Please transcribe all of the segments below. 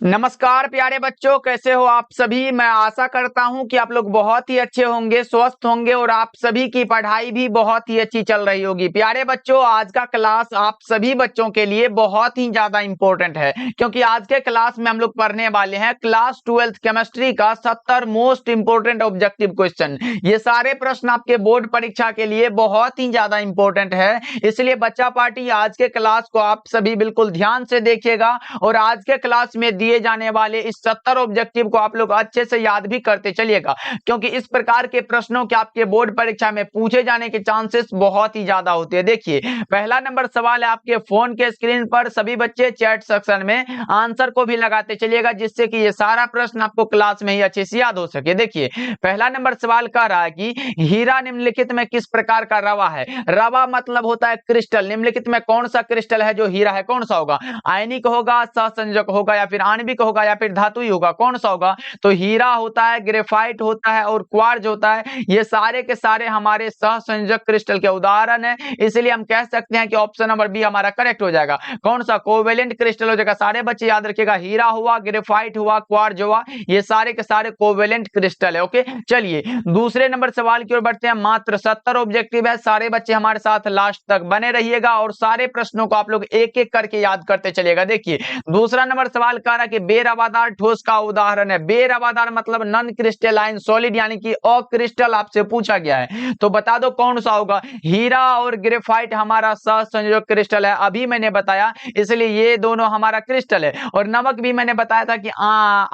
नमस्कार प्यारे बच्चों, कैसे हो आप सभी। मैं आशा करता हूं कि आप लोग बहुत ही अच्छे होंगे, स्वस्थ होंगे और आप सभी की पढ़ाई भी बहुत ही अच्छी चल रही होगी। प्यारे बच्चों, आज का क्लास आप सभी बच्चों के लिए बहुत ही ज्यादा इंपॉर्टेंट है, क्योंकि आज के क्लास में हम लोग पढ़ने वाले हैं क्लास 12th केमिस्ट्री का 70 मोस्ट इंपोर्टेंट ऑब्जेक्टिव क्वेश्चन। ये सारे प्रश्न आपके बोर्ड परीक्षा के लिए बहुत ही ज्यादा इंपॉर्टेंट है, इसलिए बच्चा पार्टी आज के क्लास को आप सभी बिल्कुल ध्यान से देखिएगा और आज के क्लास में दिए जाने वाले इस 70 ऑब्जेक्टिव को आप लोग अच्छे से याद भी करते चलिएगा, क्योंकि इस प्रकार के प्रश्नों के आपके बोर्ड परीक्षा में पूछे जाने के चांसेस बहुत ही ज्यादा होते हैं। देखिए, पहला नंबर सवाल है आपके फोन के स्क्रीन पर। सभी बच्चे चैट सेक्शन में आंसर को भी लगाते चलिएगा, जिससे कि ये सारा प्रश्न आपको क्लास में ही अच्छे से याद हो सके। देखिए, पहला नंबर सवाल कह रहा है कि हीरा निम्नलिखित में किस प्रकार का रवा है। रवा मतलब होता है क्रिस्टल। निम्नलिखित में कौन सा क्रिस्टल है जो हीरा है, कौन सा होगा? आयनिक होगा, सहसंयोजक होगा, या फिर आणविक होगा, या फिर धातुई होगा, कौन सा होगा? तो हीरा होता है, ग्रेफाइट होता है और क्वार्ज होता है। ये सारे के सारे हमारे सहसंयोजक क्रिस्टल के उदाहरण है, इसलिए हम कह सकते हैं कि ऑप्शन नंबर बी हमारा करेक्ट हो जाएगा। कौन सा? कोवेलेंट क्रिस्टल हो जाएगा। सारे बच्चे याद रखिएगा, हीरा हुआ, ग्रेफाइट हुआ, क्वार्ज हुआ, ये सारे के सारे कोवेलेंट क्रिस्टल है। ओके, चलिए दूसरे नंबर सवाल की ओर बढ़ते हैं। मात्र 70 ऑब्जेक्टिव है, सारे बच्चे हमारे साथ लास्ट तक बने रहिएगा और सारे प्रश्नों को आप लोग एक एक करके याद करते चलिएगा। देखिए, दूसरा नंबर सवाल कह रहा है कि बेरवादार ठोस का उदाहरण है। बेरवादार मतलब नॉन क्रिस्टलाइन सॉलिड, यानी कि अक्रिस्टल आपसे पूछा गया है, तो बता दो कौन सा होगा। हीरा और ग्रेफाइट हमारा सहसंयोजक क्रिस्टल है, अभी मैंने बताया, इसलिए ये दोनों हमारा क्रिस्टल है। और नमक भी मैंने बताया था कि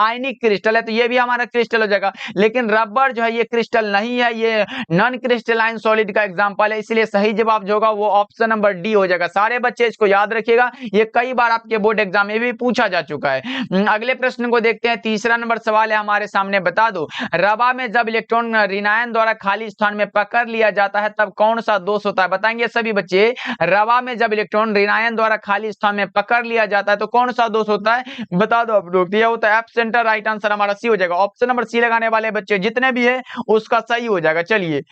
आयनिक क्रिस्टल है, तो ये भी हमारा क्रिस्टल हो जाएगा। लेकिन रबर जो है ये क्रिस्टल नहीं है, ये नॉन क्रिस्टलाइन सॉलिड का एग्जांपल है, इसलिए सही जवाब जो होगा वो ऑप्शन नंबर डी हो जाएगा। सारे बच्चे इसको याद रखिएगा, ये कई बार आपके बोर्ड एग्जाम में भी पूछा जा चुका है। अगले प्रश्न को देखते हैं। तीसरा नंबर सवाल है हमारे सामने, बता दो रवा में जब इलेक्ट्रॉन ऋणायन द्वारा खाली स्थान में पकड़ लिया जाता है तब कौन सा दोष होता है? बताएंगे सभी बच्चे। रवा में जब इलेक्ट्रॉन ऋणायन द्वारा खाली स्थान में पकड़ लिया जाता है तो कौन सा दोष होता है? बता दो आप लोग। यह होता है एफ सेंटर। राइट आंसर हमारा सी हो जाएगा। ऑप्शन नंबर सी लगाने वाले बच्चे जितने भी है उसका सही हो जाएगा। चलिए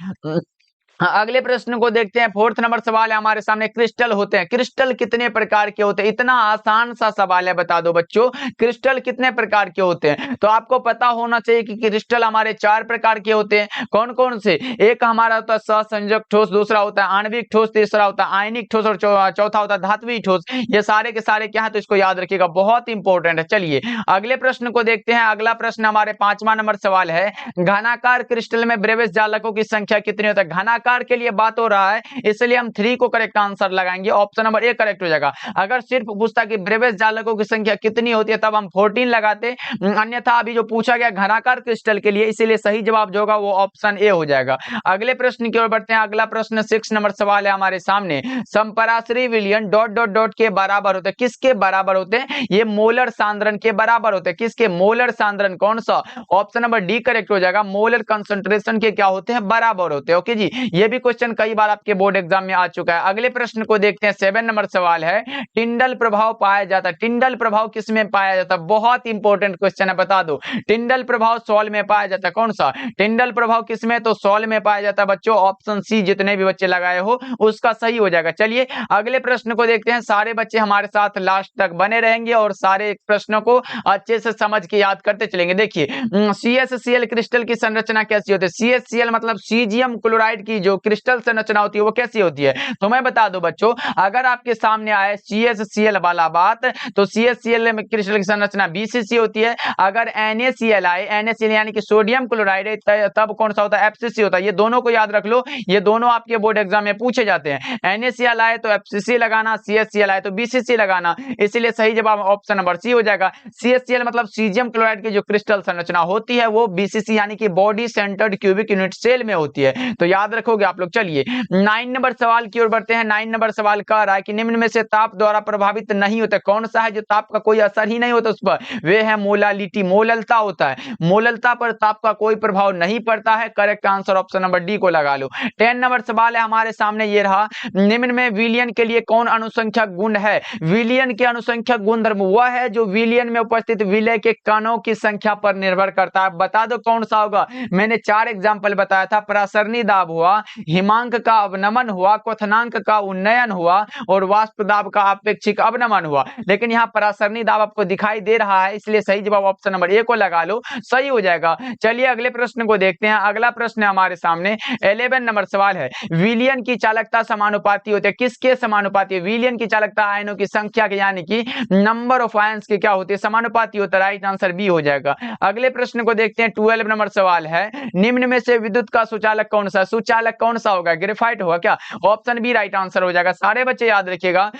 अगले प्रश्न को देखते हैं। फोर्थ नंबर सवाल है हमारे सामने। क्रिस्टल होते हैं, क्रिस्टल कितने प्रकार के होते हैं? इतना आसान सा सवाल है, बता दो बच्चों क्रिस्टल कितने प्रकार के होते हैं। तो आपको पता होना चाहिए कि क्रिस्टल हमारे 4 प्रकार के होते हैं। कौन कौन से? एक हमारा होता है सहसंयोजक ठोस, दूसरा होता है आणविक ठोस, तीसरा होता है आयनिक ठोस और चौथा होता है धात्विक ठोस। ये सारे के सारे क्या है, तो इसको याद रखिएगा, बहुत इंपॉर्टेंट है। चलिए अगले प्रश्न को देखते हैं। अगला प्रश्न हमारे 5वां नंबर सवाल है। घनाकार क्रिस्टल में ब्रेविस जालकों की संख्या कितनी होती है? घनाकार के लिए बात हो रहा है, इसलिए हम 3 को करेक्ट आंसर लगाएंगे। ऑप्शन नंबर ए करेक्ट हो जाएगा। अगर सिर्फ पूछता कि ब्रेविस जालकों की संख्या कितनी होती है तब हम 14 लगाते, अन्यथा अभी जो पूछा गया घनाकार क्रिस्टल के लिए, इसीलिए सही जवाब जो होगा वो ऑप्शन ए हो जाएगा। अगले प्रश्न की ओर बढ़ते हैं। अगला प्रश्न 6 नंबर सवाल है हमारे सामने। संपराश्री विलयन डॉट डॉट डॉट के बराबर होते हैं। किसके बराबर होते हैं? ये मोलर सांद्रण के बराबर होते हैं। किसके? मोलर सांद्रण। कौन सा? ऑप्शन नंबर डी करेक्ट हो जाएगा। मोलर कंसंट्रेशन के क्या होते हैं? बराबर होते हैं। ओके जी, ये भी क्वेश्चन कई बार आपके बोर्ड एग्जाम में आ चुका है। अगले प्रश्न को देखते हैं। 7 नंबर सवाल है। टिंडल प्रभाव पाया जाता है। टिंडल प्रभाव किस में पाया जाता है? बहुत इंपॉर्टेंट क्वेश्चन है, बता दो। टिंडल प्रभाव सॉल में पाया जाता है। कौन सा? टिंडल प्रभाव किस में? तो सॉल में पाया जाता है बच्चों। ऑप्शन सी जितने भी बच्चे लगाए हो उसका सही हो जाएगा। चलिए अगले प्रश्न को देखते हैं। सारे बच्चे हमारे साथ लास्ट तक बने रहेंगे और सारे प्रश्नों को अच्छे से समझ के याद करते चलेंगे। देखिए, CaCl क्रिस्टल की संरचना कैसी होती है? CaCl मतलब सीजियम क्लोराइड की जो क्रिस्टल संरचना होती है वो कैसी होती है? तो मैं बता दूं बच्चों, अगर आपके सामने आए CaCl वाला बात, तो CaCl में क्रिस्टल की संरचना BCC होती है। अगर NaCl आए, NaCl यानी कि सोडियम क्लोराइड, तब कौन सा होता है? FCC होता है। ये दोनों को याद रख लो, ये दोनों आपके बोर्ड एग्जाम में पूछे जाते हैं। NaCl आए तो FCC लगाना, CaCl आए तो BCC लगाना, इसीलिए सही जवाब ऑप्शन नंबर सी हो जाएगा। CaCl मतलब सीजियम क्लोराइड की जो क्रिस्टल संरचना होती है वो BCC यानी कि body centred cubic unit cell में होती है, तो याद रखोगे आप लोग। चलिए 9 नंबर सवाल की ओर बढ़ते हैं। 9 नंबर सवाल कह रहा है कि निम्न में से ताप द्वारा प्रभावित नहीं होता। कौन सा है जो ताप का कोई असर ही नहीं होता उस पर? वे है मोलालिटी, मोललता होता है। मोललता पर ताप का कोई प्रभाव नहीं पड़ता है। Correct answer option number D को लगा लो। 10 नंबर सवाल है हमारे सामने, ये रहा। निम्न में विलयन के लिए कौन अनुसंख्यक गुण है? विलयन के अनुसंख्यक गुणधर्म वह है जो विलयन में उपस्थित विलय के कणों की संख्या पर निर्भर करता है। बता दो कौन सा होगा? मैंने 4 एग्जांपल बताया था। प्रासरणी दाब हुआ, हिमांक का अवनमन हुआ, क्वथनांक का उन्नयन हुआ और वाष्प दाब का अपेक्षिक अवनमन हुआ। लेकिन यहाँ परासरणी दाब आपको दिखाई दे रहा है, इसलिए सही जवाब ऑप्शन नंबर ए को लगा लो, सही हो जाएगा। चलिए अगले प्रश्न को देखते हैं। अगला प्रश्न हमारे सामने 11 नंबर सवाल है, विलियन की चालकता समानुपाती होती है, किसके समानुपाती है? विलियन की चालकता आयनों की संख्या के यानी कि नंबर ऑफ आयंस के क्या होती है? समानुपाती होता है। राइट आंसर बी हो जाएगा। अगले प्रश्न को देखते हैं। 12 नंबर सवाल है, निम्न में से विद्युत का सुचालक कौन सा? सुचालक कौन सा होगा? ग्रेफाइट होगा क्या? ऑप्शन बी राइट आंसर हो जाएगा। सारे बच्चे याद रखिएगा,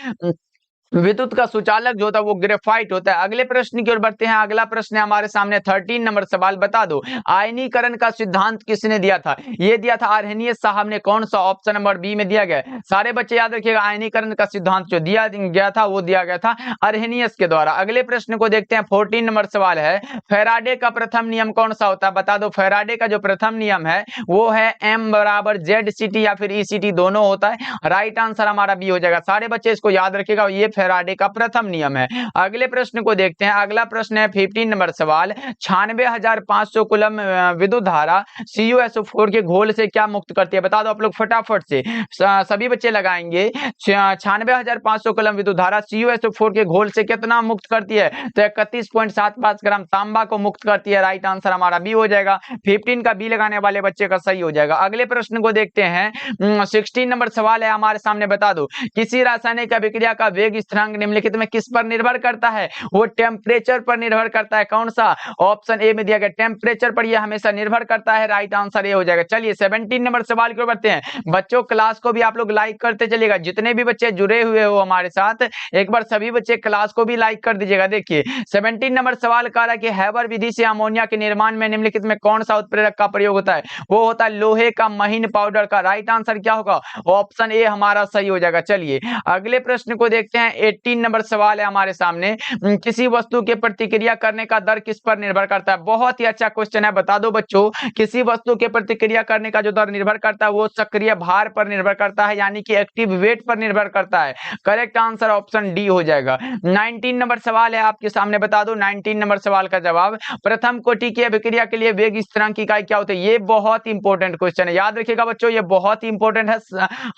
विद्युत का सुचालक जो होता है वो ग्रेफाइट होता है। अगले प्रश्न की ओर बढ़ते हैं। अगला प्रश्न है हमारे सामने 13 नंबर सवाल, बता दो आयनीकरण का सिद्धांत किसने दिया था? ये दिया था आर्हेनियस साहब ने। कौन सा? ऑप्शन नंबर बी में दिया गया। सारे बच्चे याद रखिएगा, आयनीकरण का सिद्धांत जो दिया गया था वो दिया गया था आर्हेनियस के द्वारा। अगले प्रश्न को देखते हैं। 14 नंबर सवाल है, फैराडे का प्रथम नियम कौन सा होता है? बता दो फैराडे का जो प्रथम नियम है वो है M बराबर ZCT या फिर ECT दोनों होता है। राइट आंसर हमारा बी हो जाएगा। सारे बच्चे इसको याद रखिएगा, ये फैराडे का प्रथम नियम है। अगले प्रश्न को देखते हैं। अगला प्रश्न है 15 नंबर सवाल, 96,500 कूलम विद्युत धारा CuSO4 के घोल से क्या मुक्त करती है? बता दो आप लोग फटाफट से, सभी बच्चे लगाएंगे। 96,500 कूलम विद्युत धारा CuSO4 के घोल से कितना मुक्त करती है? तो 31.75 ग्राम तांबा को मुक्त करती है। राइट आंसर हमारा बी हो जाएगा। 15 का बी लगाने वाले बच्चे का सही हो जाएगा। अगले प्रश्न को देखते हैं। 16 नंबर सवाल है हमारे सामने, बता दो किसी रासायनिक अभिक्रिया का वेग स्थिरांक निम्नलिखित में किस पर निर्भर करता है? वो टेम्परेचर पर निर्भर करता है। कौन सा? ऑप्शन ए में दिया गया, टेम्परेचर पर यह हमेशा निर्भर करता है। राइट आंसर ये हो जाएगा। चलिए 17 नंबर सवाल की ओर बढ़ते हैं। बच्चों क्लास को भी आप लोग लाइक करते चलिएगा, जितने भी बच्चे जुड़े हुए हो हमारे साथ, एक बार सभी बच्चे क्लास को भी लाइक कर दीजिएगा। देखिए 17 नंबर सवाल कह रहा है कि हैबर विधि से अमोनिया के निर्माण में निम्नलिखित में कौन सा उत्प्रेरक का प्रयोग होता है? वो होता है लोहे का महीन पाउडर का। राइट आंसर क्या होगा? ऑप्शन ए हमारा सही हो जाएगा। चलिए अगले प्रश्न को देखते हैं। 18 नंबर सवाल है हमारे सामने, किसी वस्तु के प्रतिक्रिया करने का दर किस पर निर्भर करता है? बहुत ही अच्छा क्वेश्चन है। बता दो बच्चों, किसी वस्तु के प्रतिक्रिया करने का जो दर निर्भर करता है वो सक्रिय भार पर निर्भर करता है, यानी कि एक्टिव वेट पर निर्भर करता है। करेक्ट आंसर ऑप्शन डी हो जाएगा। 19 नंबर सवाल है आपके सामने, बता दो 19 नंबर सवाल का जवाब, प्रथम कोटि की अभिक्रिया के लिए वेग स्थिरांक की इकाई क्या होती है? ये बहुत इंपॉर्टेंट क्वेश्चन है, याद रखिएगा बच्चों, ये बहुत ही इंपॉर्टेंट है।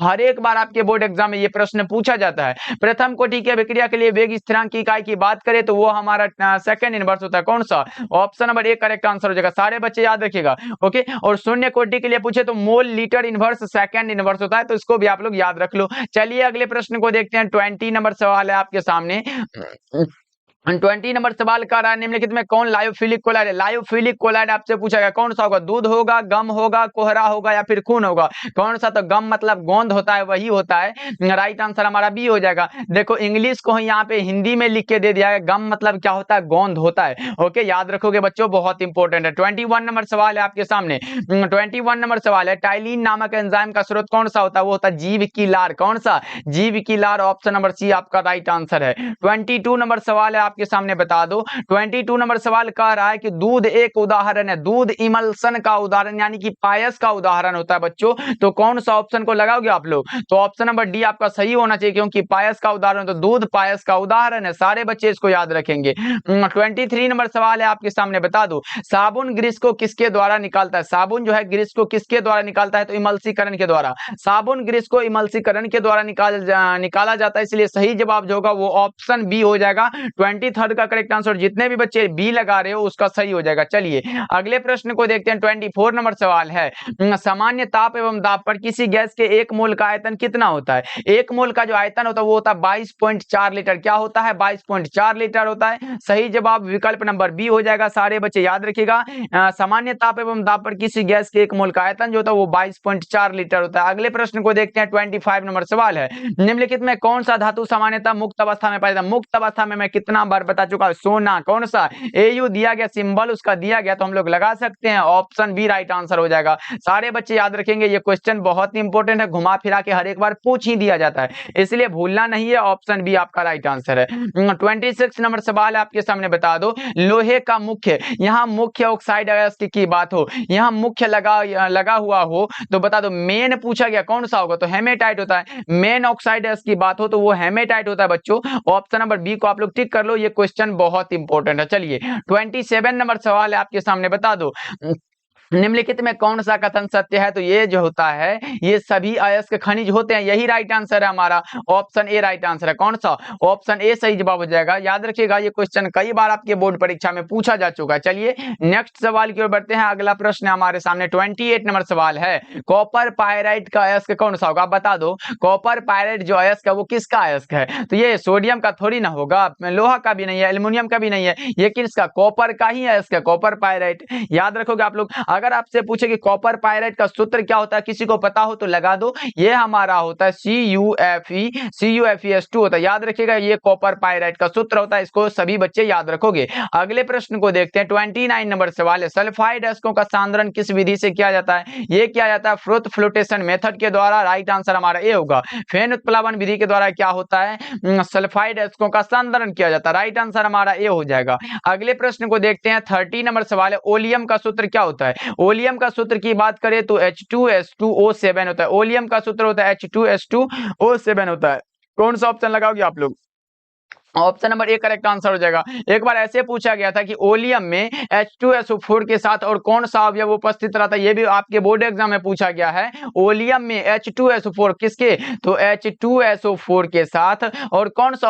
हर एक बार आपके बोर्ड एग्जाम में ये प्रश्न पूछा जाता है। प्रथम कोटि की अभिक्रिया के लिए वेग स्थिरांक की इकाई की बात करें तो वो हमारा सेकंड इनवर्स होता है। कौन सा? Option number A correct answer हो जाएगा। सारे बच्चे याद रखिएगा, ओके। और शून्य कोटि के लिए पूछे तो mole litre inverse second inverse होता है, तो इसको भी आप लोग याद रख लो। चलिए अगले प्रश्न को देखते हैं। 20 नंबर सवाल है आपके सामने। 20 नंबर सवाल कर रहा है, निम्नलिखित में कौन लायोफिलिक कोलाइड है? लायोफिलिक कोलाइड आपसे पूछा गया, कौन सा होगा? दूध होगा, गम होगा, कोहरा होगा या फिर खून होगा? कौन सा? तो गम मतलब गोंद होता है, वही होता है। राइट आंसर हमारा बी हो जाएगा। देखो इंग्लिश को यहाँ पे हिंदी में लिख के दे दिया है, गम मतलब क्या होता है? गोंद होता है। ओके, याद रखोगे बच्चों, बहुत इंपॉर्टेंट है। 21 नंबर सवाल है आपके सामने। 21 नंबर सवाल है, टाइलिन नामक एंजाइम का स्रोत कौन सा होता है? वो होता है जीव की लार। कौन सा? जीव की लार। ऑप्शन नंबर सी आपका राइट आंसर है। 22 नंबर सवाल है आपके सामने, बता दो 22 नंबर सवाल कह रहा है कि दूध एक उदाहरण है, दूध इमल्सन का उदाहरण यानी कि पायस का उदाहरण होता है बच्चों। तो कौन सा ऑप्शन को लगाओगे आप लोग? तो ऑप्शन नंबर डी आपका सही होना चाहिए, क्योंकि पायस का उदाहरण, तो दूध पायस का उदाहरण है। सारे बच्चे इसको याद रखेंगे। 23 नंबर सवाल है आपके सामने, बता दो साबुन ग्रीस को किसके द्वारा निकालता है? साबुन जो है ग्रीस को किसके द्वारा निकालता है? तो इमल्सीकरण के द्वारा। साबुन ग्रीस को इमल्सीकरण के द्वारा निकाला जाता है, इसलिए सही जवाब जो होगा वो ऑप्शन बी हो जाएगा। 23 का करेक्ट आंसर। जितने भी बच्चे बी लगा रहे हो उसका सही हो जाएगा। चलिए अगले प्रश्न को देखते हैं। 24 नंबर सवाल है, सामान्य ताप एवं दाब पर किसी गैस के एक मोल का आयतन कितना होता है? एक मोल का जो आयतन होता है वो होता है 22.4 लीटर। क्या होता है? 22.4 लीटर होता है। सही जवाब विकल्प नंबर बी हो जाएगा। सारे बच्चे याद रखिएगा, सामान्य ताप एवं दाब पर किसी गैस के एक मोल का आयतन जो होता है वो 22.4 लीटर होता है। अगले प्रश्न को देखते हैं। 25 नंबर सवाल है, निम्नलिखित में कौन सा धातु सामान्यतः मुक्त अवस्था में पाया जाता है? मुक्त अवस्था में मैं कितना बार बता चुका हूं, सोना। कौन सा? एयू दिया गया, सिंबल उसका दिया गया, तो हम लोग लगा सकते हैं। ऑप्शन बी राइट आंसर हो जाएगा। सारे बच्चे याद रखेंगे, ये क्वेश्चन बहुत ही इंपॉर्टेंट है, घुमा फिरा के हर एक बार पूछ ही दिया जाता है, इसलिए भूलना नहीं है। ऑप्शन बी आपका राइट आंसर है। 26 नंबर सवाल है आपके सामने, बता दो लोहे का मुख्य, यहाँ मुख्य ऑक्साइड की बात हो, यहाँ मुख्य लगा हुआ हो, तो बता दो मेन पूछा गया कौन सा होगा? तो हेमेटाइट होता है। मेन ऑक्साइड की बात हो तो वो हेमेटाइट होता है बच्चों। ऑप्शन नंबर बी को आप लोग टिक कर लो, ये क्वेश्चन बहुत इंपॉर्टेंट है। चलिए 27 नंबर सवाल है आपके सामने, बता दो निम्नलिखित में कौन सा कथन सत्य है? तो ये जो होता है ये सभी अयस्क खनिज होते हैं, यही राइट आंसर है हमारा। ऑप्शन ए राइट आंसर है। कौन सा? ऑप्शन ए सही जवाब हो जाएगा। याद रखिएगा ये क्वेश्चन कई बार आपके बोर्ड परीक्षा में पूछा जा चुका है। चलिए नेक्स्ट सवाल की ओर बढ़ते हैं। अगला प्रश्न हमारे सामने 28 नंबर सवाल है। कॉपर पायराइट का अयस्क कौन सा होगा? आप बता दो। कॉपर पायराइट जो अयस्क है वो किसका अयस्क है? तो ये सोडियम का थोड़ी ना होगा, लोहा का भी नहीं है, एल्युमिनियम का भी नहीं है, ये किसका? कॉपर का ही अयस्क है, कॉपर पायराइट। याद रखोगे आप लोग। अगर आपसे पूछे कि कॉपर पायराइट का सूत्र क्या होता है, किसी को पता हो तो लगा दो। ये हमारा होता है CuFeS2 होता है। याद रखिएगा ये कॉपर पायराइट का सूत्र होता है, इसको सभी बच्चे याद रखोगे। अगले प्रश्न को देखते हैं। 29 नंबर सवाल है। सल्फाइड अयस्कों का सांद्रण किस विधि से किया जाता है? ये किया जाता है फ्रोथ फ्लोटेशन मेथड के द्वारा। राइट आंसर हमारा ए होगा। फेन उत्प्लावन विधि के द्वारा क्या होता है? सल्फाइड अयस्कों का सांद्रण किया जाता है। राइट आंसर हमारा ए हो जाएगा। अगले प्रश्न को देखते हैं। 30 नंबर सवाल है। ओलियम का सूत्र क्या होता है? ओलियम का सूत्र की बात करें तो H2S2O7 होता है। ओलियम का सूत्र होता है H2S2O7 होता है। कौन सा ऑप्शन लगाओगे आप लोग? Option number A correct answer हो जाएगा। एक बार ऐसे पूछा गया था कि ओलियम में H2SO4 के साथ और कौन सा अवयव उपस्थित रहता है, ये भी आपके बोर्ड एग्जाम में पूछा गया है। ओलियम में H2SO4 किसके? तो H2SO4 के साथ और कौन सा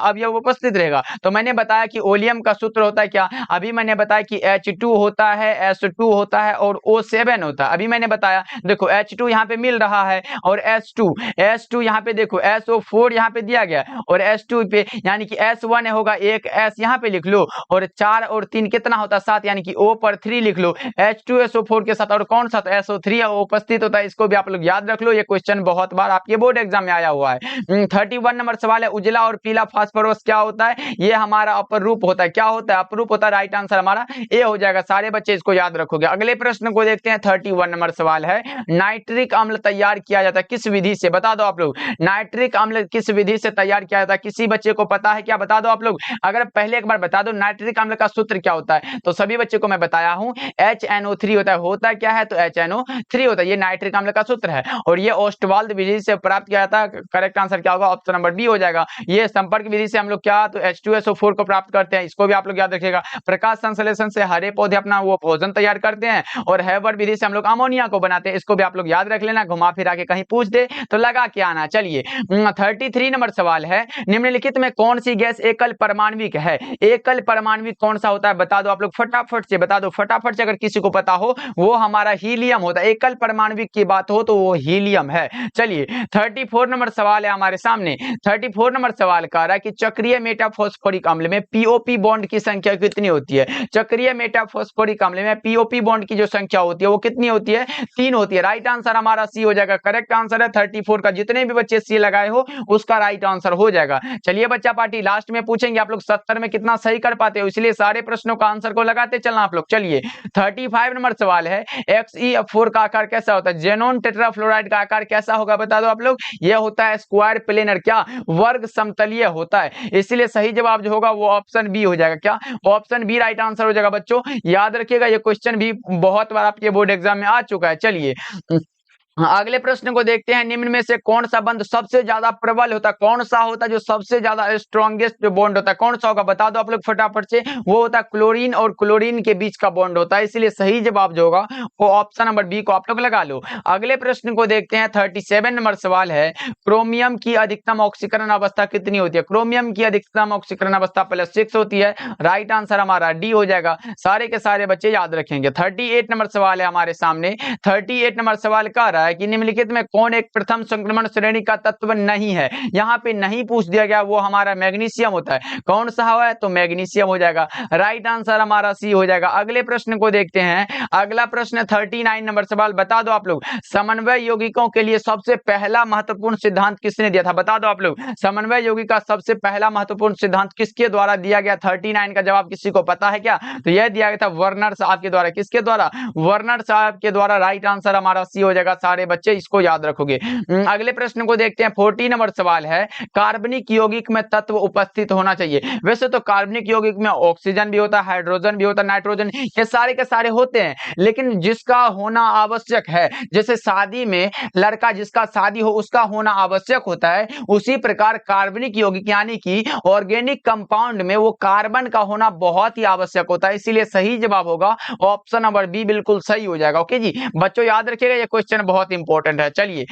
अवयव उपस्थित रहेगा? तो मैंने बताया कि ओलियम का सूत्र होता है क्या? अभी मैंने बताया कि H2 होता है, S2 होता है और O7 होता है। अभी मैंने बताया, देखो H2 यहाँ पे मिल रहा है और S2 यहाँ पे देखो SO4 यहाँ पे दिया गया और S2 पे यानी कि S1 होगा, एक S यहाँ पे लिख लो और 4 और 3 कितना होता है? 7, यानी कि O पर 3 लिख लो। H2SO4 के साथ और कौन सा? SO3 उपस्थित होता है। इसको भी आप लोग याद रख लो, ये क्वेश्चन बहुत बार आपके बोर्ड एग्जाम में आया हुआ है। 31 नंबर सवाल है। उजला और पीला फास्फोरस क्या होता है? ये हमारा अपरूप होता है। क्या होता है? अपरूप होता है। राइट आंसर हमारा ए हो जाएगा। सारे बच्चे इसको याद रखोगे। अगले प्रश्न को देखते हैं। 31 नंबर सवाल है। नाइट्रिक अम्ल तैयार किया जाता है किस विधि से? बता दो आप लोग। नाइट्रिक अम्ल किस विधि से तैयार किया जाता है? किसी बच्चे को पता है क्या? बता दो आप लोग। अगर पहले एक बार बता दो नाइट्रिक अम्ल का सूत्र क्या होता है, तो सभी बच्चों को मैं बताया हूं HNO3 होता है। होता क्या है? तो HNO3 होता है। ये नाइट्रिक अम्ल का सूत्र है और ये ओस्टवाल्ड विधि से प्राप्त किया जाता है। करेक्ट आंसर क्या होगा? ऑप्शन नंबर बी हो जाएगा। ये संपर्क विधि से हम लोग क्या तो H2SO4 को प्राप्त करते हैं। इसको भी आप लोग याद रखिएगा। प्रकाश संश्लेषण से हरे पौधे अपना वो भोजन तैयार करते हैं और हेबर विधि से हम लोग अमोनिया को बनाते हैं। इसको भी आप लोग याद रख लेना, घुमा फिरा के कहीं पूछ दे तो लगा के आना। चलिए 33 नंबर सवाल है। निम्नलिखित में कौन सी गैस एकल परमाणविक है? एकल परमाणविक कौन सा होता है? बता दो आप लोग, फटाफट से बता दो। फटाफट से अगर किसी को पता हो, वो हमारा हीलियम होता है। एकल परमाणविक की बात हो तो वो हीलियम है। चलिए 34 नंबर सवाल है हमारे सामने। 34 नंबर सवाल कह रहा है कि चक्रीय मेटाफॉस्फोरिक अम्ल में पीओपी बॉन्ड की संख्या कितनी होती है? चक्रीय मेटाफॉस्फोरिक अम्ल में पीओपी बॉन्ड की जो संख्या होती है वो कितनी होती है? 3 होती है। राइट आंसर हमारा सी हो जाएगा। करेक्ट आंसर है 34 का। जितने भी बच्चे सी लगाए हो उसका राइट आंसर हो जाएगा। चलिए बच्चा पार्टी लास्ट में पूछेंगे आप लोग 70 में कितना सही कर पाते हो, इसलिए सारे प्रश्नों का आंसर को लगाते चलना आप लोग। चलिए 35 नंबर सवाल है। XeF4 का आकार कैसा होता है? जेनोन टेट्राफ्लोराइड का आकार कैसा होगा? बता दो आप लोग। यह होता है स्क्वायर प्लेनर, क्या वर्ग समतलीय होता है। इसलिए सही जवाब जो होगा वो ऑप्शन बी हो जाएगा। क्या? ऑप्शन बी राइट आंसर हो जाएगा। बच्चों याद रखिएगा ये क्वेश्चन भी बहुत बार आपके बोर्ड एग्जाम में आ चुका है। चलिए अगले प्रश्न को देखते हैं। निम्न में से कौन सा बंध सबसे ज्यादा प्रबल होता है? कौन सा होता है जो सबसे ज्यादा स्ट्रॉन्गेस्ट जो बॉन्ड होता है? कौन सा होगा? बता दो आप लोग फटाफट से। वो होता है क्लोरीन और क्लोरीन के बीच का बॉन्ड होता है। इसलिए सही जवाब जो होगा वो ऑप्शन नंबर बी को आप लोग लगा लो। अगले प्रश्न को देखते हैं। 37 नंबर सवाल है। क्रोमियम की अधिकतम ऑक्सीकरण अवस्था कितनी होती है? क्रोमियम की अधिकतम ऑक्सीकरण अवस्था +6 होती है। राइट आंसर हमारा डी हो जाएगा। सारे के सारे बच्चे याद रखेंगे। 38 नंबर सवाल है हमारे सामने। 38 नंबर सवाल का रहा है कि निम्नलिखित में कौन एक प्रथम संक्रमण श्रेणी का तत्व नहीं है? यहाँ पे नहीं पूछ दिया गया, वो हमारा मैग्नीशियम होता है। कौन सा है? तो मैग्नीशियम हो जाएगा। राइट आंसर हमारा सी हो जाएगा। अगले प्रश्न को देखते हैं। अगला प्रश्न 39 नंबर सवाल। बता दो आप लोग समन्वय यौगिकों के लिए सबसे पहला महत्वपूर्ण सिद्धांत किसने दिया था? बता दो आप लोग समन्वय यौगिक का सबसे पहला महत्वपूर्ण सिद्धांत किसके द्वारा दिया गया? 39 का जवाब किसी को पता है क्या? तो यह दिया गया था वर्नर साहब के द्वारा। किसके द्वारा? वर्नर साहब के द्वारा। राइट आंसर हमारा सी हो जाएगा। सारे बच्चे इसको याद रखोगे। अगले प्रश्न को देखते हैं। 40 नंबर सवाल है, कार्बनिक यौगिक में तत्व उपस्थित होना चाहिए। वैसे तो कार्बनिक यौगिक में ऑक्सीजन भी होता है, हाइड्रोजन भी होता है, नाइट्रोजन, ये सारे के सारे होते हैं, लेकिन जिसका होना आवश्यक है, जैसे शादी में लड़का जिसका शादी हो उसका होना आवश्यक होता है, उसी प्रकार कार्बनिक यौगिक यानी कि ऑर्गेनिक कंपाउंड में वो कार्बन का होना बहुत ही आवश्यक होता है। इसीलिए सही जवाब होगा ऑप्शन नंबर बी, बिल्कुल सही हो जाएगा। ओके जी बच्चों, याद रखिएगा ये क्वेश्चन बहुत इंपॉर्टेंट है। चलिए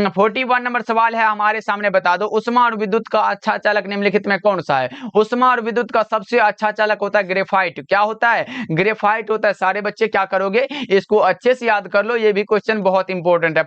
41 नंबर सवाल है हमारे सामने, बता दो उष्मा और विद्युत का अच्छा चालक निम्नलिखित में कौन सा है। उष्मा और विद्युत का सबसे अच्छा चालक होता है ग्रेफाइट। क्या होता है? ग्रेफाइट होता है। सारे बच्चे क्या करोगे, इसको अच्छे से याद कर लो, ये भी क्वेश्चन बहुत इंपॉर्टेंट है।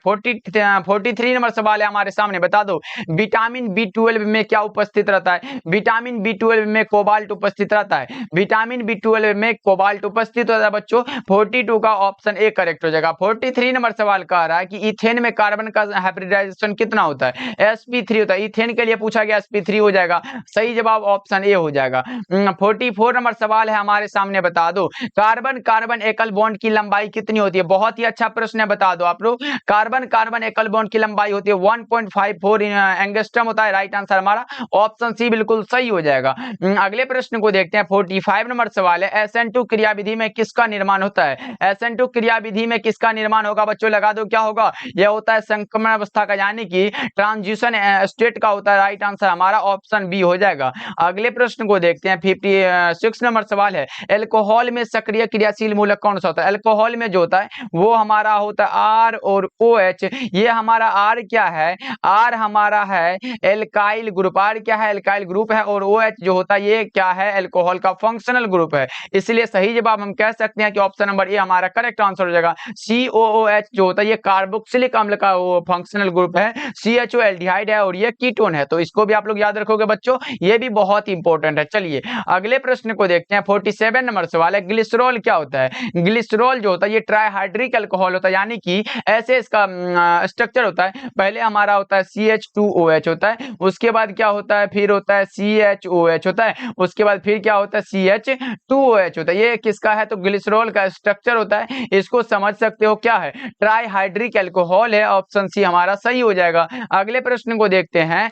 43 नंबर सवाल है हमारे सामने, बता दो विटामिन B12 में क्या उपस्थित रहता है। विटामिन B12 में कोबाल्ट उपस्थित रहता है। विटामिन B12 में कोबाल्ट उपस्थित होता है बच्चों। 42 का ऑप्शन ए करेक्ट हो जाएगा। 43 नंबर सवाल कह रहा है कि इथेन में कार्बन का हाइब्रिडाइजेशन कितना होता है। sp3 होता है। इथेन के लिए पूछा गया, sp3 हो जाएगा। सही जवाब ऑप्शन ए हो जाएगा। 44 नंबर सवाल है हमारे सामने, बता दो कार्बन कार्बन एकल बॉन्ड की लंबाई कितनी होती है। बहुत ही अच्छा प्रश्न है, बता दो आप लोग। कार्बन कार्बन एकल बॉन्ड की लंबाई होती है 1.54 एंगस्ट्रम होता है। राइट आंसर हमारा ऑप्शन सी बिल्कुल सही हो जाएगा। अगले प्रश्न को देखते हैं। 45 नंबर सवाल है, SN2 क्रियाविधि में किसका निर्माण होता है। SN2 क्रियाविधि में किसका निर्माण होगा बच्चों, लगा दो क्या होगा। यह होता है संक्रमण अवस्था का यानी कि ट्रांजिशन स्टेट का होता है। राइट आंसर हमारा ऑप्शन बी हो जाएगा। अगले प्रश्न को देखते हैं। 56 नंबर सवाल है, एल्कोहल में सक्रिय क्रियाशील मूलक कौन सा होता है। एल्कोहल में जो होता है वो हमारा होता है आर और OH। ये हमारा आर क्या है, आर हमारा है एल्काइल ग्रुप। आर क्या है, एल्काइल ग्रुप है। और OH जो होता है ये क्या है, एल्कोहल का फंक्शनल ग्रुप है। इसलिए सही जवाब हम कह सकते हैं कि ऑप्शन नंबर ए हमारा करेक्ट आंसर हो जाएगा। COOH जो होता है ये कार्बोक्सिलिक अम्ल का वो फंक्शनल ग्रुप है। CHO एल्डिहाइड है और ये कीटोन है। तो इसको भी आप लोग याद रखोगे बच्चों, ये भी बहुत इंपॉर्टेंट है। चलिए अगले प्रश्न को देखते हैं। 47 नंबर सवाल है, ग्लिसरॉल क्या होता है। ग्लिसरॉल जो होता है ये ट्राइहाइड्रिक अल्कोहल होता है, यानी कि ऐसे इसका स्ट्रक्चर होता है। पहले हमारा होता है CH2OH होता है, उसके बाद क्या होता है, फिर होता है CHOH होता है, उसके बाद फिर क्या होता है CH2OH होता है। ये किसका है, तो ग्लिसरॉल का स्ट्रक्चर होता है। इसको समझ सकते हो क्या है, ट्राइहाइड्रिक अल्कोहल है। ऑप्शन सी हमारा सही हो जाएगा। अगले प्रश्न को देखते हैं।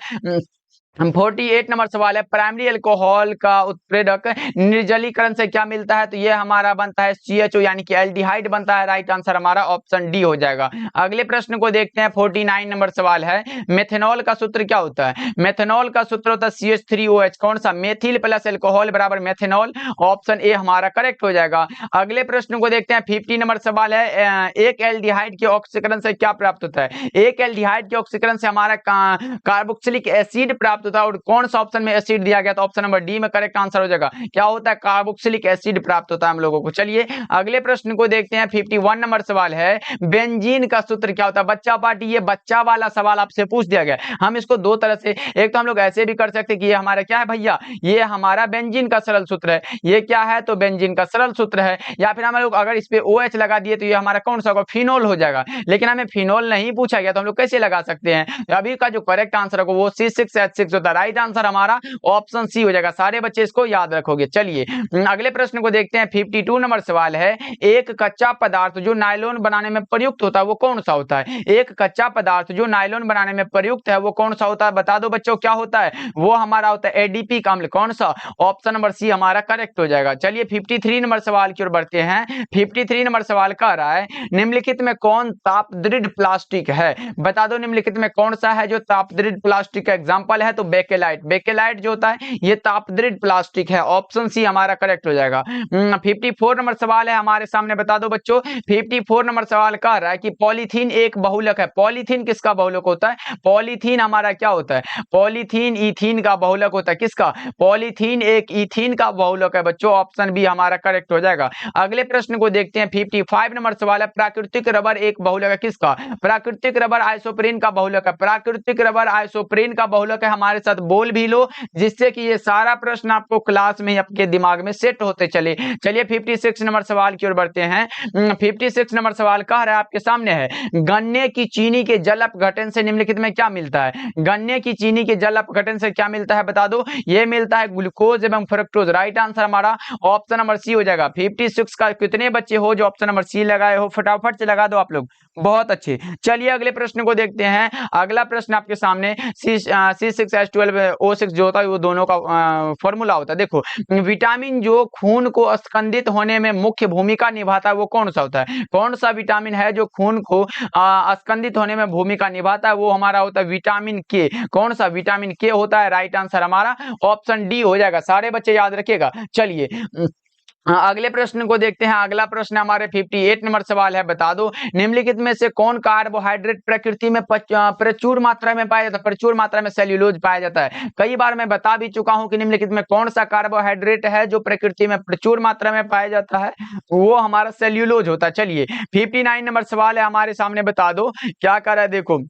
48 नंबर सवाल है, प्राइमरी अल्कोहल का उत्प्रेरक निर्जलीकरण से क्या मिलता है। तो ये हमारा बनता है CHO यानी कि एल्डिहाइड बनता है। राइट आंसर हमारा ऑप्शन डी हो जाएगा। अगले प्रश्न को देखते हैं। 49 नंबर सवाल है, मेथेनॉल का सूत्र क्या होता है। मेथेनॉल का सूत्र होता है CH3OH। कौन सा, मेथिल प्लस अल्कोहल बराबर मेथेनॉल। ऑप्शन ए हमारा करेक्ट हो जाएगा। अगले प्रश्न को देखते हैं। 50 नंबर सवाल है, एक एल्डिहाइड के ऑक्सीकरण से क्या प्राप्त होता है। एक एल्डिहाइड के ऑक्सीकरण से हमारा कार्बोक्सिलिक एसिड प्राप्त होता है। और कौन सा ऑप्शन में एसिड दिया गया, तो ऑप्शन नंबर डी में करेक्ट आंसर हो जाएगा। क्या होता है, कार्बोक्सिलिक एसिड प्राप्त होता है हम लोगों को। चलिए अगले प्रश्न को देखते हैं। 51 नंबर सवाल है, बेंजीन का सूत्र क्या होता है। बच्चा पार्टी, ये बच्चा वाला सवाल आपसे पूछ दिया गया। हम इसको दो तरह से, एक तो हम लोग ऐसे भी कर सकते कि ये हमारा क्या है भैया, ये हमारा बेंजीन का सरल सूत्र है। ये क्या है, तो बेंजीन का सरल सूत्र है। या फिर हम लोग अगर इस पे OH लगा दिए तो ये हमारा कौन सा होगा, फिनोल हो जाएगा। लेकिन हमें फिनोल नहीं पूछा गया तो हम लोग कैसे लगा सकते हैं। अभी का जो करेक्ट आंसर होगा वो C6H6 होता है। राइट आंसर हमारा ऑप्शन सी हो जाएगा। सारे बच्चे इसको याद रखोगे। चलिए अगले प्रश्न को देखते हैं। 52 नंबर सवाल है, एक कच्चा पदार्थ जो नायलॉन बनाने में प्रयुक्त होता है वो कौन सा होता है। एक कच्चा पदार्थ जो नायलॉन बनाने में प्रयुक्त है वो कौन सा होता है, बता दो बच्चों क्या होता है। वो हमारा होता है एडीपी अम्ल। कौन सा, ऑप्शन नंबर सी हमारा करेक्ट हो जाएगा। चलिए 53 नंबर सवाल की ओर बढ़ते हैं। 53 नंबर सवाल कह रहा है, निम्नलिखित में कौन तापदृढ़ प्लास्टिक है। बता दो निम्नलिखित में कौन सा है जो तापदृढ़ प्लास्टिक का एग्जांपल है, तो बेकेलाइट। बेकेलाइट जो होता है ये तापदृढ़ प्लास्टिक है। ऑप्शन सी हमारा करेक्ट हो जाएगा। 54 नंबर सवाल है हमारे सामने, बता दो बच्चों। 54 नंबर सवाल कह रहा है कि पॉलीथीन एक बहुलक है। पॉलीथीन किसका बहुलक होता है, पॉलीथीन हमारा क्या होता है, पॉलीथीन ईथीन का बहुलक होता है। किसका, पॉलीथीन एक ईथीन का बहुलक है बच्चों। ऑप्शन बी हमारा करेक्ट हो जाएगा। अगले प्रश्न को देखते हैं। 55 नंबर सवाल है, प्राकृतिक रबर एक बहुलक है। किसका, प्राकृतिक रबर आइसोप्रीन का बहुलक है। प्राकृतिक रबर आइसोप्रीन का बहुलक है हमारा हमारे साथ बोल भी लो, जिससे कि ये सारा प्रश्न आपको क्लास में ही आपके दिमाग में सेट होते चले। चलिए 56 नंबर सवाल की ओर बढ़ते हैं। 56 नंबर सवाल कह रहा है आपके सामने है, गन्ने की चीनी के जल अपघटन से निम्नलिखित में क्या मिलता है? गन्ने की चीनी के जल अपघटन से क्या मिलता है बता दो। ये मिलता है ग्लूकोज एवं फ्रक्टोज। राइट आंसर हमारा ऑप्शन नंबर सी हो जाएगा। 56 का कितने बच्चे हो जो ऑप्शन नंबर सी लगाए हो? फटाफट से लगा दो आप लोग, बहुत अच्छे। चलिए अगले प्रश्न को देखते हैं। अगला प्रश्न आपके सामने C6H12O6 जो होता है वो दोनों का फॉर्मूला होता है। देखो, विटामिन जो खून को स्कंदित होने में मुख्य भूमिका निभाता है वो कौन सा होता है? कौन सा विटामिन है जो खून को स्कंदित होने में भूमिका निभाता है? वो हमारा होता है विटामिन के। कौन सा? विटामिन के होता है। राइट आंसर हमारा ऑप्शन डी हो जाएगा। सारे बच्चे याद रखिएगा। चलिए अगले प्रश्न को देखते हैं। अगला प्रश्न हमारे 58 नंबर सवाल है, बता दो निम्नलिखित में से कौन कार्बोहाइड्रेट प्रकृति में प्रचुर मात्रा में पाया जाता है? प्रचुर मात्रा में सेल्यूलोज पाया जाता है। कई बार मैं बता भी चुका हूं कि निम्नलिखित में कौन सा कार्बोहाइड्रेट है जो प्रकृति में प्रचुर मात्रा में पाया जाता है? वो हमारा सेल्यूलोज होता है। चलिए 59 नंबर सवाल है हमारे सामने, बता दो क्या कर रहा है। देखो,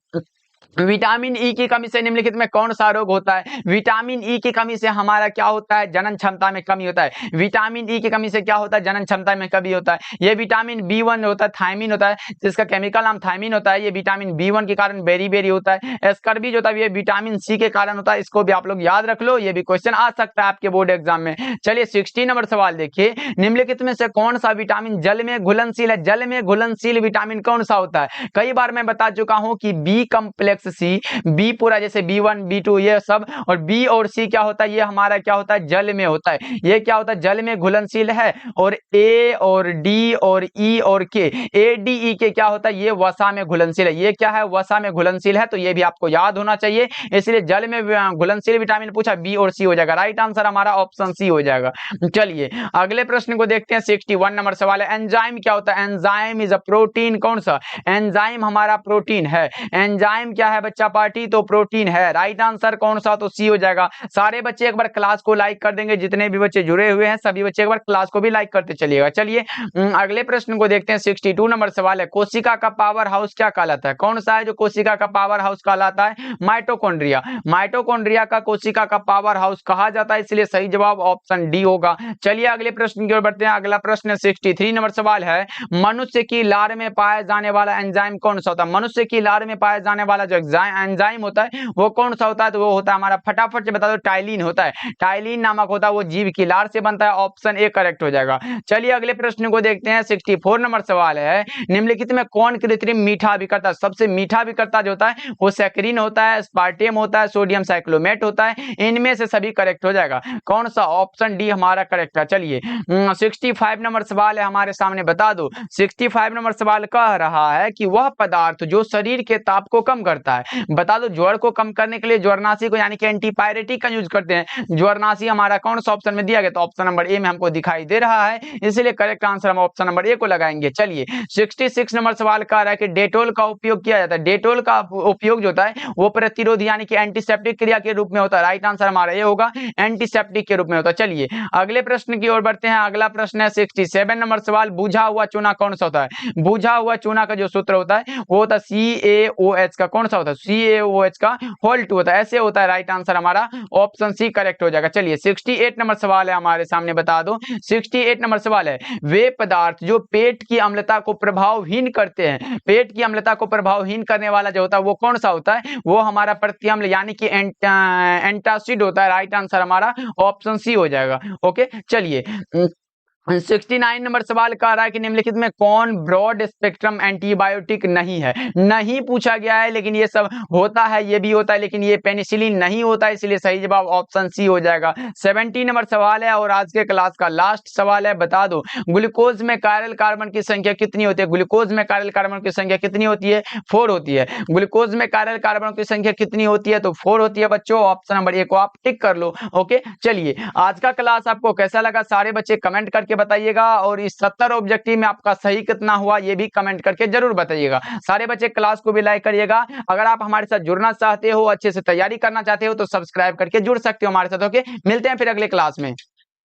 विटामिन ई की कमी से निम्नलिखित में कौन सा रोग होता है? विटामिन ई की कमी से हमारा क्या होता है? जनन क्षमता में कमी होता है। विटामिन ई की कमी से क्या होता है? जनन क्षमता में कमी होता है। ये विटामिन B1 होता है, थायमिन होता है, जिसका केमिकल नाम थायमिन होता है। ये विटामिन B1 के कारण बेरी होता है। एस्कर्बिक होता है, ये विटामिन सी के कारण होता है। इसको भी आप लोग याद रख लो, ये भी क्वेश्चन आ सकता है आपके बोर्ड एग्जाम में। चलिए 60 नंबर सवाल देखिए, निम्नलिखित में से कौन सा विटामिन जल में घुलनशील है? जल में घुलनशील विटामिन कौन सा होता है? कई बार मैं बता चुका हूं कि बी कॉम्प्लेक्स सी, बी पूरा जैसे B1 B2 ये सब, और बी और सी क्या होता है? ये हमारा क्या होता है? जल में होता है। ये क्या होता है? जल में घुलनशील है। और ए और डी और ई और के, ए डी ई के क्या होता है? ये वसा में घुलनशील है। ये क्या है? वसा में घुलनशील है। तो ये भी आपको याद होना चाहिए। इसलिए जल में घुलनशील विटामिन पूछा, बी और सी हो जाएगा। राइट आंसर हमारा ऑप्शन सी हो जाएगा। चलिए अगले प्रश्न को देखते हैं। 61 नंबर सवाल है, एंजाइम क्या होता है? Enzyme is a protein. कौन सा? एंजाइम हमारा प्रोटीन है। एंजाइम क्या है बच्चा पार्टी? तो प्रोटीन है। राइट आंसर कौन सा? तो सी हो जाएगा। सारे बच्चे एक बार क्लास को लाइक कर देंगे, जितने भी बच्चे जुड़े हुए हैं सभी बच्चे एक बार क्लास को भी लाइक करते चलिएगा। चलिए अगले प्रश्न को देखते हैं। 62 नंबर सवाल है, कोशिका का पावर हाउस क्या कहलाता है? कौन सा है जो कोशिका का पावर हाउस कहलाता है? माइटोकॉन्ड्रिया। माइटोकॉन्ड्रिया का कोशिका का पावर हाउस कहा जाता है, इसलिए सही जवाब ऑप्शन डी होगा। चलिए अगले प्रश्न की ओर बढ़ते हैं। अगला प्रश्न 63 नंबर सवाल है, मनुष्य की लार में पाया जाने वाला एंजाइम कौन सा होता है? मनुष्य की लार में पाया जाने वाला जो एंजाइम होता है वो कौन सा होता है? तो वो होता है हमारा, फटाफट से बता दो, टाइलिन होता है। टाइलिन नामक होता है, वो जीव की लार से बनता है। ऑप्शन ए करेक्ट हो जाएगा। चलिए अगले प्रश्न को देखते हैं। 64 नंबर सवाल है, निम्नलिखित में कौन कृत्रिम मीठा अभिकर्ता? सबसे मीठा अभिकर्ता जो होता है वो सैकरीन होता है, स्पार्टियम होता है, सोडियम साइक्लोमेट होता है। इनमें से सभी करेक्ट हो जाएगा। कौन सा? ऑप्शन डी हमारा करेक्ट है। चलिए 65 नंबर सवाल है हमारे सामने, बता दो 65 नंबर सवाल कह रहा है कि वह पदार्थ जो शरीर के ताप को कम करता है, बता दो। ज्वर को कम करने के लिए ज्वरनाशी को यानी कि एंटीपायरेटिक का यूज करते हैं। ज्वरनाशी हमारा कौन सा ऑप्शन में दिया गया? तो ऑप्शन नंबर ए में हमको दिखाई दे रहा है, इसलिए करेक्ट आंसर हम ऑप्शन नंबर ए को लगाएंगे। चलिए 66 नंबर सवाल कह रहा है कि डेटोल का उपयोग किया जाता है। डेटोल का उपयोग जो होता है वो प्रतिरोधी यानी कि एंटीसेप्टिक क्रिया के रूप में होता है। राइट आंसर हमारा ये होगा, एंटीसेप्टिक के रूप में होता है। चलिए अगले प्रश्न की ओर बढ़ते हैं। अगला प्रश्न है 67 नंबर सवाल, बुझा हुआ चूना कौन सा होता है? बुझा हुआ चूना का जो सूत्र होता है वो होता है CaOH का। कौन सा होता है? CaOH का होल 2 होता है, ऐसे होता है। राइट आंसर हमारा ऑप्शन सी करेक्ट हो जाएगा। चलिए 68 नंबर सवाल है हमारे सामने, बता दो 68 नंबर सवाल है, वे पदार्थ जो पेट की अम्लता को प्रभावहीन करते हैं, पेट की अम्लता को प्रभावहीन करने वाला जो होता है वो कौन सा होता है? वो हमारा प्रतिअम्ल यानी कि एंटासिड होता है। राइट आंसर हमारा ऑप्शन सी हो जाएगा। ओके चलिए 69 नंबर सवाल कह रहा है कि निम्नलिखित में कौन ब्रॉड स्पेक्ट्रम एंटीबायोटिक नहीं है? नहीं पूछा गया है, लेकिन ये सब होता है, ये भी होता है, लेकिन ये पेनिसिलिन नहीं होता है, इसलिए सही जवाब ऑप्शन सी हो जाएगा। 70 नंबर सवाल है और आज के क्लास का लास्ट सवाल है, बता दो ग्लूकोज में कायरल कार्बन की संख्या कितनी होती है? ग्लूकोज में कायरल कार्बन की संख्या कितनी होती है? 4 होती है। ग्लूकोज में कायरल कार्बन की संख्या कितनी होती है? तो 4 होती है बच्चों। ऑप्शन नंबर ए को आप टिक कर लो। ओके चलिए आज का क्लास आपको कैसा लगा सारे बच्चे कमेंट करके बताइएगा, और इस 70 ऑब्जेक्टिव में आपका सही कितना हुआ ये भी कमेंट करके जरूर बताइएगा। सारे बच्चे क्लास को भी लाइक करिएगा। अगर आप हमारे साथ जुड़ना चाहते हो, अच्छे से तैयारी करना चाहते हो तो सब्सक्राइब करके जुड़ सकते हो हमारे साथ। ओके मिलते हैं फिर अगले क्लास में।